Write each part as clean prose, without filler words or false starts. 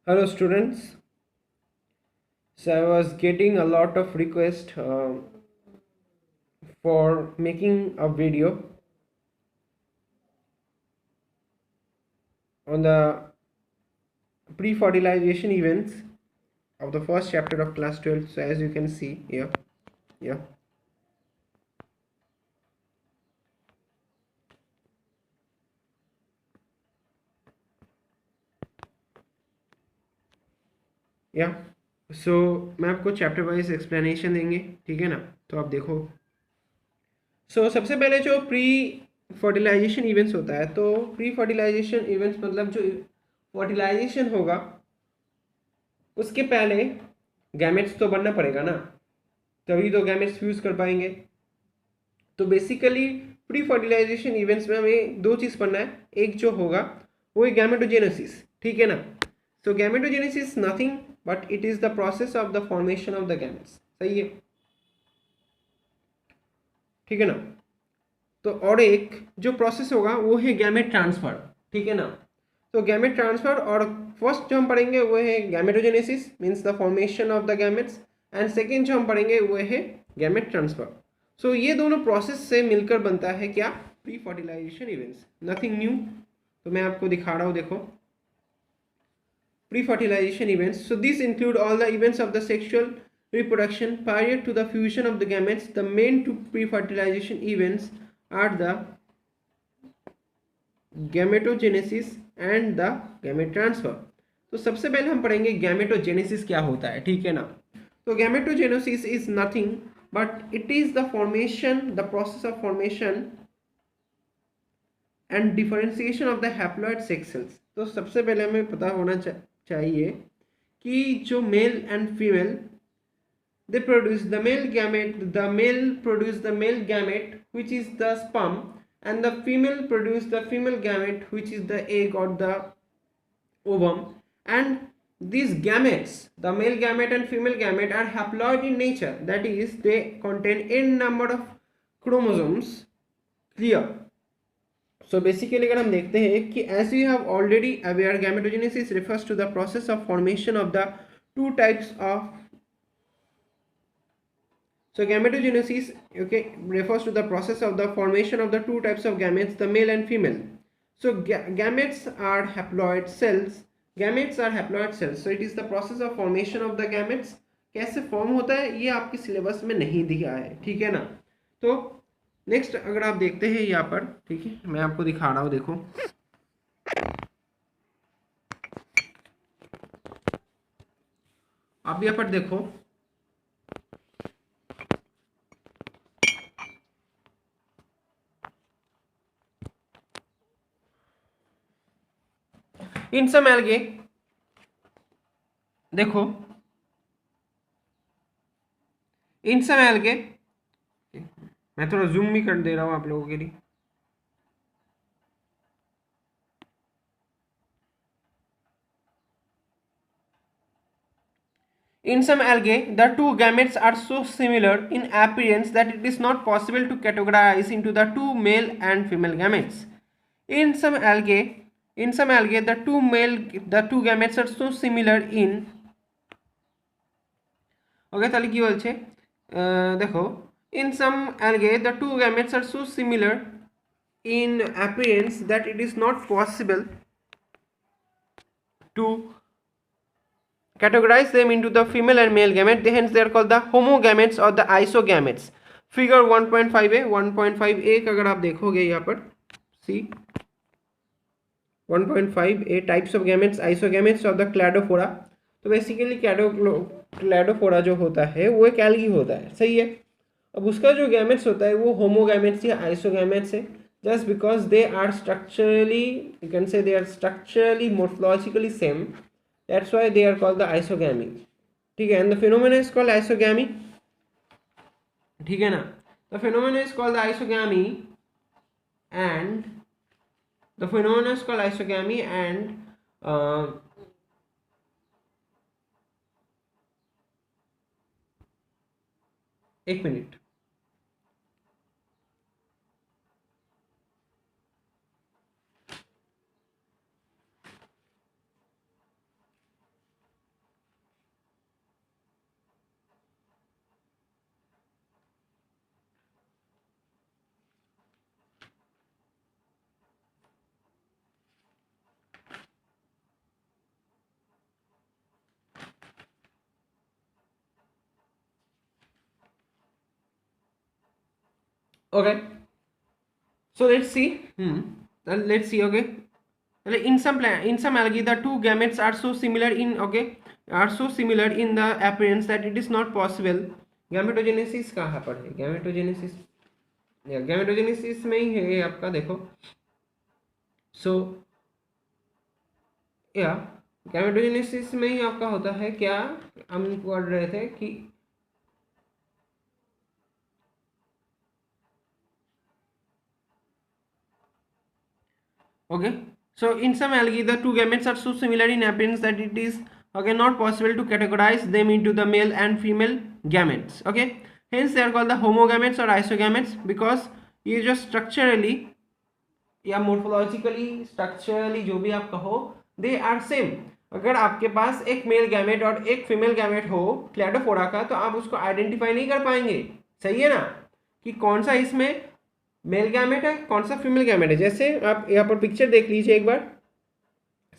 Hello students. So I was getting a lot of requests for making a video on the pre-fertilization events of the first chapter of class 12. So as you can see here, yeah, या सो मैं आपको chapter wise explanation देंगे, ठीक है ना। तो आप देखो। सबसे पहले जो प्री फर्टिलाइजेशन इवेंट्स होता है, तो प्री फर्टिलाइजेशन इवेंट्स मतलब जो फर्टिलाइजेशन होगा उसके पहले गैमेट्स तो बनना पड़ेगा ना, तभी तो गैमेट्स फ्यूज कर पाएंगे। तो बेसिकली प्री फर्टिलाइजेशन इवेंट्स में हमें दो चीज़ पढ़ना है। एक जो होगा वो है गैमेटोजेनेसिस, ठीक है ना। तो gametogenesis nothing but it is the process of the formation of the gametes, सही है, ठीक है ना। तो और एक जो प्रोसेस होगा वो है गैमेट ट्रांसफर, ठीक है ना। तो गैमेट ट्रांसफर, और फर्स्ट जो हम पढ़ेंगे वो है gametogenesis means the formation of the gametes, and second जो हम पढ़ेंगे वो है गैमेट ट्रांसफर। ये दोनों प्रोसेस से मिलकर बनता है क्या, pre fertilization events, nothing new. तो मैं आपको दिखा रहा हूँ, देखो। Pre-fertilization events. So these include all the events of the sexual reproduction prior to the fusion of the gametes. The main two pre-fertilization events are the gametogenesis and the gamete transfer. तो सबसे पहले हम पढ़ेंगे gametogenesis क्या होता है, ठीक है ना। तो gametogenesis is nothing but it is the formation, the process of formation and differentiation of the haploid sex cells. तो सबसे पहले हमें पता होना चाहिए कि जो mail and female, they produce the male gamete, the male produce the male gamete which is the sperm, and the female produce the female gamete which is the egg or the ovum. And these gametes, the male gamete and female gamete, are haploid in nature, that is they contain n number of chromosomes, clear। So basically अगर हम देखते हैं कि as we have already aware, gametogenesis refers to the process of formation of the two types of, so gametogenesis, okay, refers to the process of the formation of the two types of gametes, the male and female. So gametes are haploid cells, gametes are haploid cells, so it is the process of formation of the gametes। कैसे form होता है ये आपके syllabus में नहीं दिया है, ठीक है ना। तो नेक्स्ट अगर आप देखते हैं यहाँ पर, ठीक है, मैं आपको दिखा रहा हूँ, देखो। आप यहाँ पर देखो, इन सम एल्गे, देखो इन सम एल्गे, मैं थोड़ा जूम भी कर दे रहा हूँ आप लोगों के लिए। In some algae, the two gametes are so similar in appearance that it is not possible to categorize into the two male and female gametes. In some algae, the two gametes are so similar in, okay, তাহলে কি বলছে, দেখো, in some algae the two gametes are so similar in appearance that it is not possible to categorize them into the female and male gamete, hence they are called the homogametes or the isogametes। Figure 1.5a 1.5a का अगर आप देखोगे यहाँ पर, see 1.5a types of gametes, isogametes of the Cladophora. तो basically Cladophora जो होता है वो एक एल्गी होता है, सही है। अब उसका जो गैमेट्स होता है वो होमोगैमेट्स या आइसोगैमेट्स है, just because they are structurally, you can say they are structurally morphologically same, that's why they are called the isogamy, ठीक है। and the phenomena is called isogamy, ठीक है ना। the phenomena is called the isogamy and the phenomena is called isogamy and एक minute, Okay, so let's see. Let's see. Okay, in some algae the two gametes are so similar in the appearance that it is not possible. Gametogenesis कहाँ पर है? Gametogenesis में ही है आपका, देखो. सो या gametogenesis में ही आपका होता है क्या, हम पढ़ रहे थे कि okay, so in some algae the two gametes are so similar in appearance that it is not possible to categorize them into the male and female gametes. Okay, hence they are called the homogametes or isogametes, because ये जो structurally या morphologically structurally जो भी आप कहो, they are same. अगर आपके पास एक मेल गैमेट और एक फीमेल गैमेट हो क्लैडोफोरा का, तो आप उसको आइडेंटिफाई नहीं कर पाएंगे. सही है ना, कि कौन सा इसमें मेल गैमेट है, कौन सा फीमेल गैमेट है. जैसे आप यहाँ पर पिक्चर देख लीजिए एक बार,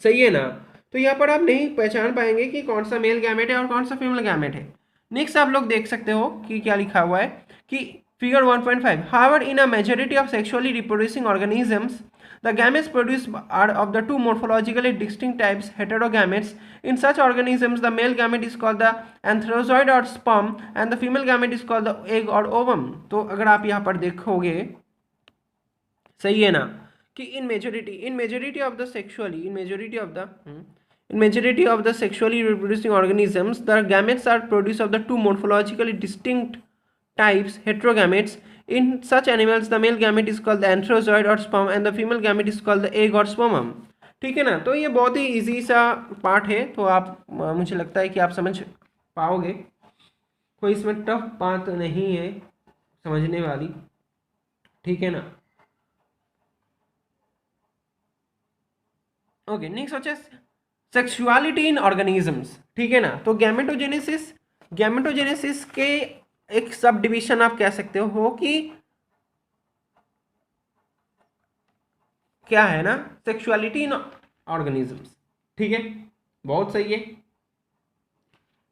सही है ना, तो यहाँ पर आप नहीं पहचान पाएंगे कि कौन सा मेल गैमेट है और कौन सा फीमेल गैमेट है. नेक्स्ट आप लोग देख सकते हो कि क्या लिखा हुआ है कि figure 1.5, however in a majority of sexually reproducing organisms the gametes produced are of the two morphologically distinct types, heterogametes. In such organisms the male gamete is called the antherozoid or sperm and the female gamete is called the egg or ovum. तो अगर आप यहाँ पर देखोगे, सही है ना, कि in majority of the sexually reproducing organisms the gametes are produced of the two morphologically distinct types, heterogametes. In such animals the male gamete is called the antherozoid or sperm and the female gamete is called the egg or spermum. ठीक है ना, तो ये बहुत ही easy सा part है, तो आप मुझे लगता है कि आप समझ पाओगे, कोई इसमें टफ बात नहीं है समझने वाली. ठीक है ना. ओके, नेक्स्ट होता है सेक्सुअलिटी इन ऑर्गेनिजम्स. ठीक है ना, तो गैमेटोजेनेसिस के एक सब डिवीजन आप कह सकते हो कि क्या है ना, सेक्सुअलिटी इन ऑर्गेनिजम्स. ठीक है, बहुत सही है.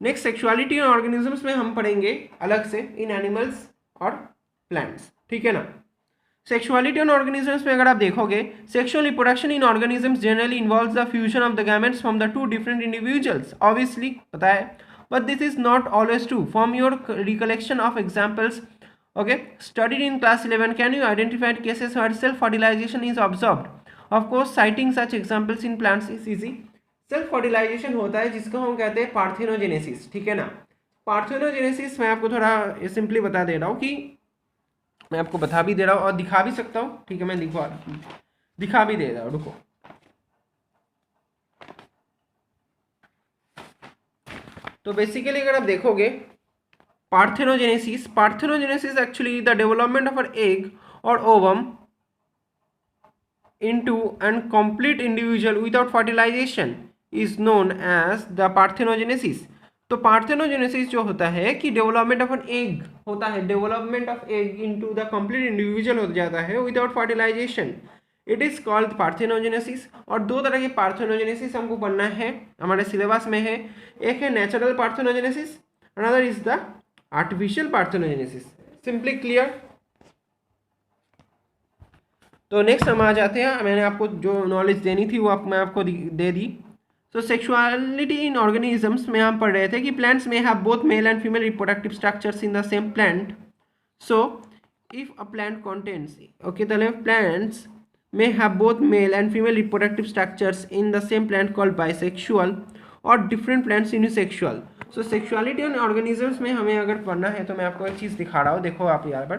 नेक्स्ट सेक्सुअलिटी इन ऑर्गेनिजम्स में हम पढ़ेंगे अलग से इन एनिमल्स और प्लांट्स. ठीक है ना. सेक्सुअलिटी इन ऑर्गेनिजम्स में अगर आप देखोगे, sexual reproduction in organisms generally involves the fusion of the gametes from the two different individuals. Obviously पता है, but this is not always true. From your recollection of examples studied in class 11, can you identify cases where self fertilization is observed? Of course citing such examples in plants is easy. Self fertilization होता है जिसको हम कहते हैं parthenogenesis. ठीक है ना. Parthenogenesis मैं आपको थोड़ा सिंपली बता दे रहा हूँ, कि मैं आपको बता भी दे रहा हूँ और दिखा भी सकता हूँ. ठीक है, मैं दिखा भी दे रहा हूँ, रुको. तो बेसिकली अगर आप देखोगे, parthenogenesis actually the development of an egg और ovum into an complete individual without fertilization is known as the parthenogenesis. तो पार्थेनोजेनेसिस जो होता है कि डेवलपमेंट ऑफ एन एग होता है, development of egg into the complete individual हो जाता है without fertilization, it is called parthenogenesis. और दो तरह के पार्थेनोजेनेसिस हमको पढ़ना है, हमारे सिलेबस में है. एक है natural parthenogenesis, another is the artificial parthenogenesis. Simply clear. तो नेक्स्ट हम आ जाते हैं, मैंने आपको जो नॉलेज देनी थी वो मैं आपको दे दी. तो सेक्सुअलिटी इन ऑर्गेनिजम्स में हम पढ़ रहे थे कि प्लांट्स में have both male and female reproductive structures in the same plant. So if a plant contains ताहले plants may have both male and female reproductive structures in the same plant called bisexual और different plants unisexual. So sexuality on organisms में हमें अगर पढ़ना है तो मैं आपको एक चीज़ दिखा रहा हूँ, देखो आप यहाँ पर.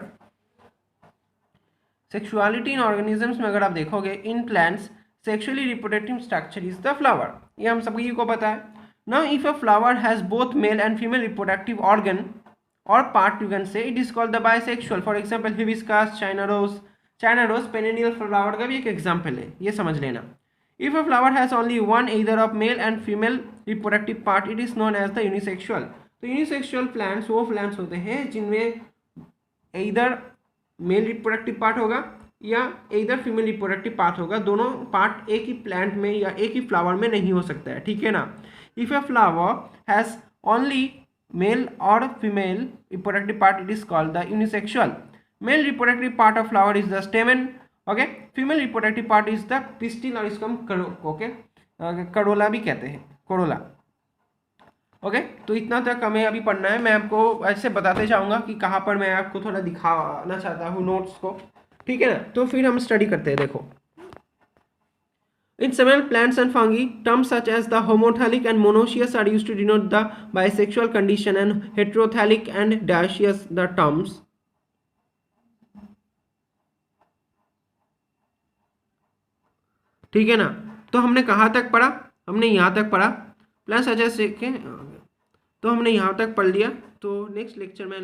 सेक्सुअलिटी इन ऑर्गेनिजम्स में अगर आप देखोगे, in plants sexually reproductive structure is the flower. ये हम सभी को पता है. Now if a flower has both male and female reproductive organ और part, you can say it is called the bisexual. For example hibiscus, China rose perennial flower का भी एक एग्जाम्पल है, ये समझ लेना. If a flower has only one either of male and female reproductive part, it is known as the unisexual. तो unisexual plants वो plants होते हैं जिनमें ईदर मेल रिप्रोडक्टिव पार्ट होगा या इधर फीमेल रिप्रोडक्टिव पार्ट होगा. दोनों पार्ट एक ही प्लांट में या एक ही फ्लावर में नहीं हो सकता है. ठीक है ना. If a flower has only male और female reproductive part, it is called the unisexual. Male reproductive part of flower is the stamen, okay. Female reproductive part is the pistil, और इसको हम ओके करोला भी कहते हैं, Corolla, okay. तो इतना तक हमें अभी पढ़ना है। मैं आपको ऐसे बताते जाऊंगा कि कहाँ पर मैं आपको थोड़ा दिखाना चाहता हूँ नोट्स को, ठीक है ना। तो फिर हम स्टडी करते हैं। देखो, in several plants and fungi, terms such as the homothallic and monoecious are used to denote the bisexual condition, and heterothallic and dioecious the terms. ठीक है ना। तो हमने कहाँ तक पढ़ा? हमने यहाँ तक पढ़ा। प्लस अच्छा से तो हमने यहाँ तक पढ़ लिया। तो नेक्स्ट लेक्चर में